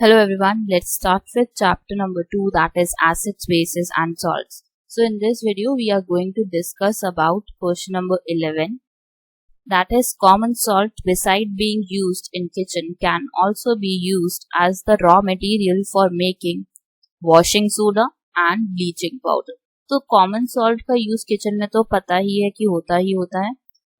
Hello everyone, let's start with chapter number 2, that is acids, bases and salts. So in this video we are going to discuss about question number 11, that is common salt beside being used in kitchen can also be used as the raw material for making washing soda and bleaching powder. तो common salt का use kitchen में तो पता ही है कि होता है.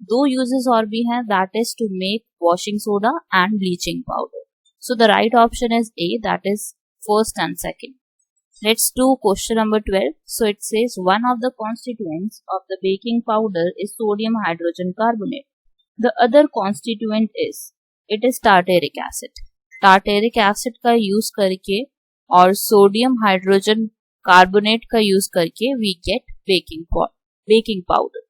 दो uses और भी हैं, that is to make washing soda and bleaching powder. So the right option is A, that is first and second. Let's do question number 12. So it says one of the constituents of the baking powder is sodium hydrogen carbonate. The other constituent is tartaric acid. Tartaric acid का use करके और sodium hydrogen carbonate का use करके we get baking powder.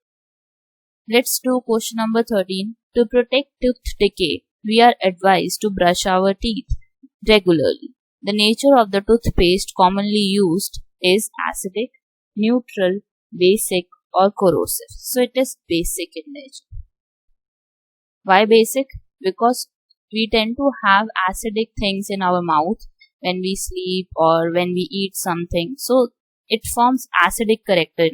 Let's do question number 13. To protect tooth decay, we are advised to brush our teeth regularly. The nature of the toothpaste commonly used is acidic, neutral, basic or corrosive. So it is basic in nature. Why basic? Because we tend to have acidic things in our mouth when we sleep or when we eat something. So it forms acidic character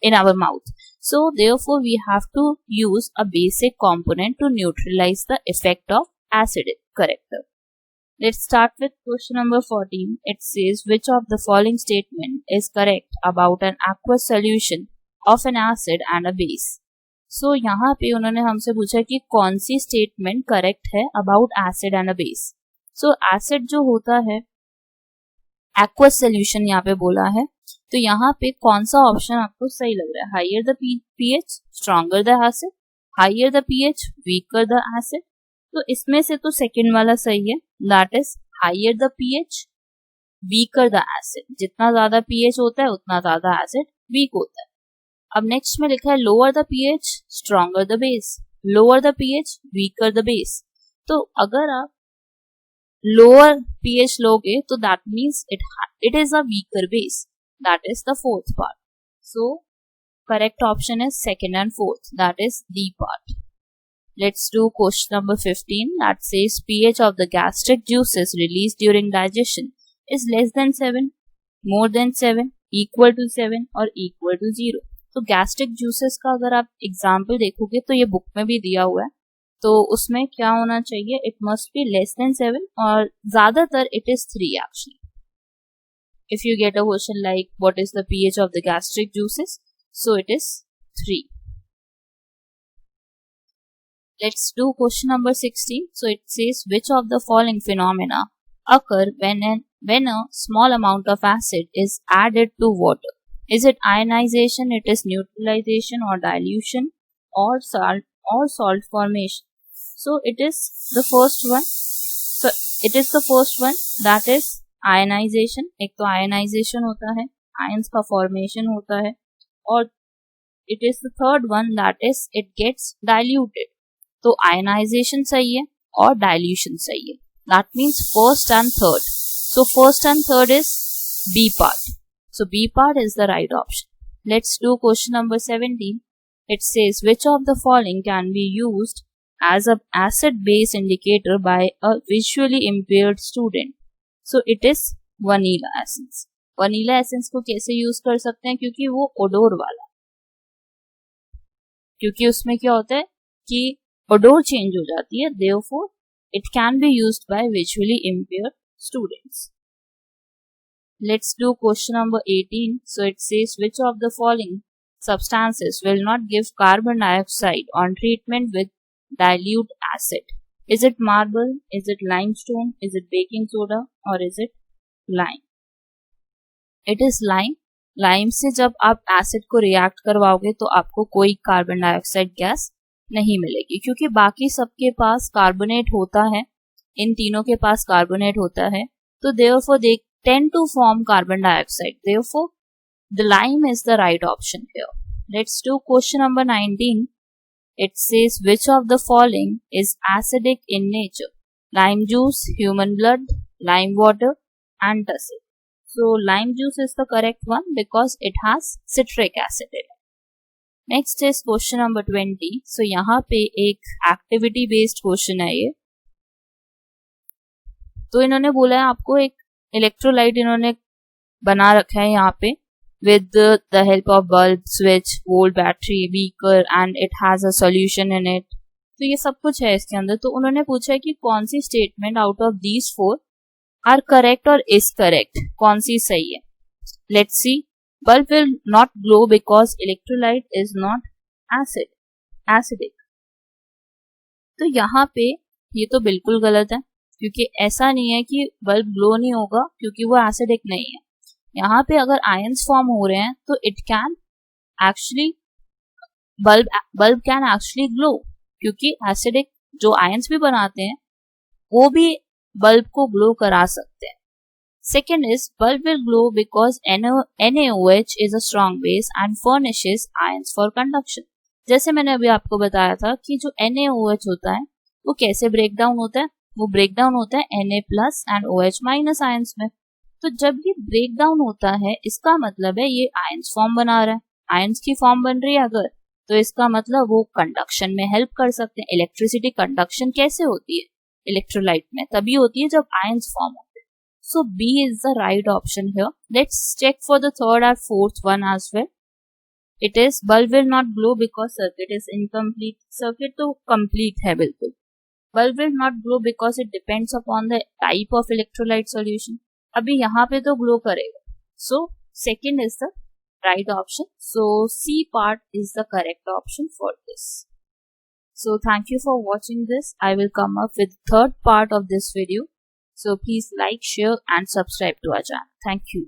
in our mouth. So therefore we have to use a basic component to neutralize the effect of acidic character. Let's start with question number 14. It says which of the following statement is correct about an aqueous solution of an acid and a base. So यहाँ पे उन्होंने हमसे पूछा कि कौन सी statement correct है about acid and a base. So acid जो होता है aqueous solution यहाँ पे बोला है, तो यहाँ पे कौन सा ऑप्शन आपको सही लग रहा है? Higher the pH, stronger the acid, higher the pH, weaker the acid. तो इसमें से तो सेकंड वाला सही है, that is higher the pH, weaker the acid. जितना ज्यादा pH होता है उतना ज्यादा एसिड वीक होता है. अब नेक्स्ट में लिखा है lower the pH, stronger the base, lower the pH, weaker the base. तो अगर आप लोअर pH लोगे तो that means it is a weaker base. That is the fourth part. So correct option is second and fourth, that is D part. Let's do question number 15, that says pH of the gastric juices released during digestion is less than 7, more than 7, equal to 7 or equal to 0. तो gastric juices का अगर आप example देखोगे तो ये book में भी दिया हुआ है, तो उसमें क्या होना चाहिए? It must be less than 7 और ज्यादातर it is 3 actually. If you get a question like what is the pH of the gastric juices, so it is 3. Let's do question number 16. So it says which of the following phenomena occur when a small amount of acid is added to water? Is it ionization, it is neutralization or dilution or salt formation? So it is the first one. That is ionization. एक तो ionization होता है, ions का formation होता है, और it is the third one that is it gets diluted. तो ionization सही है और डाइल्यूशन सही है, that means first and third. So first and third is B part. So B part is the right option. Let's do question number 17. It says which of the following can be used as a acid base indicator by a visually impaired student. So it is vanilla essence. Vanilla essence को कैसे use कर सकते हैं? क्योंकि वो odour वाला, क्योंकि उसमें क्या होता है कि ओडोर चेंज हो जाती है, therefore it can be used by visually impaired students. Let's do question number 18. So it says which of the following substances will not give carbon dioxide on treatment with dilute acid? Is it marble? Is it limestone? Is it baking soda? Or is it lime? It is lime. Lime से जब आप acid को react करवाओगे तो आपको कोई carbon dioxide gas नहीं मिलेगी, क्योंकि बाकी सबके पास कार्बोनेट होता है, इन तीनों के पास कार्बोनेट होता है, तो therefore they tend to form carbon dioxide. Therefore the lime is the right option here. Let's do question number 19. It says which of the following is acidic in nature? Lime juice, human blood, lime water, antacid. So lime juice is the correct one because it has citric acid in it. Next is question number 20. So यहाँ पे एक activity based question है ये. तो इन्होंने बोला है आपको एक इलेक्ट्रोलाइट इन्होंने बना रखा है यहाँ पे with the help of bulb, switch, volt, battery, beaker and it has a solution in it. तो ये सब कुछ है इसके अंदर. तो उन्होंने पूछा है कि कौन सी statement out of these 4 are correct और इज करेक्ट, कौन सी सही है. Let's see. Bulb will not glow because electrolyte is not acidic. तो यहाँ पे ये तो बिल्कुल गलत है, क्योंकि ऐसा नहीं है कि बल्ब ग्लो नहीं होगा क्योंकि वो एसिडिक नहीं है. यहाँ पे अगर आयंस फॉर्म हो रहे हैं तो it can actually bulb can actually glow, क्योंकि एसिडिक जो आयंस भी बनाते हैं वो भी बल्ब को ग्लो करा सकते हैं. Second is bulb will glow because NaOH is a strong base and furnishes ions for conduction. जैसे मैंने अभी आपको बताया था कि जो NaOH होता है वो कैसे ब्रेक डाउन होता है, वो ब्रेक डाउन होता है Na plus and OH minus ions में. तो जब ये ब्रेक डाउन होता है इसका मतलब है ये आयंस फॉर्म बना रहा है, आयंस की फॉर्म बन रही है अगर, तो इसका मतलब वो कंडक्शन में हेल्प कर सकते हैं. इलेक्ट्रिसिटी कंडक्शन कैसे होती है इलेक्ट्रोलाइट में, तभी होती है जब आयंस फॉर्म होते हैं. So B is the right option here. Let's check for the third और fourth one as well. It is bulb will not glow because circuit is incomplete. Circuit तो कंप्लीट है बिल्कुल. Bulb will not glow because it depends upon the type of electrolyte solution. अभी यहाँ पे तो glow करेगा. So second is the right option. So C part is the correct option for this. So thank you for watching this. I will come up with third part of this video. So please like, share and subscribe to our channel. Thank you.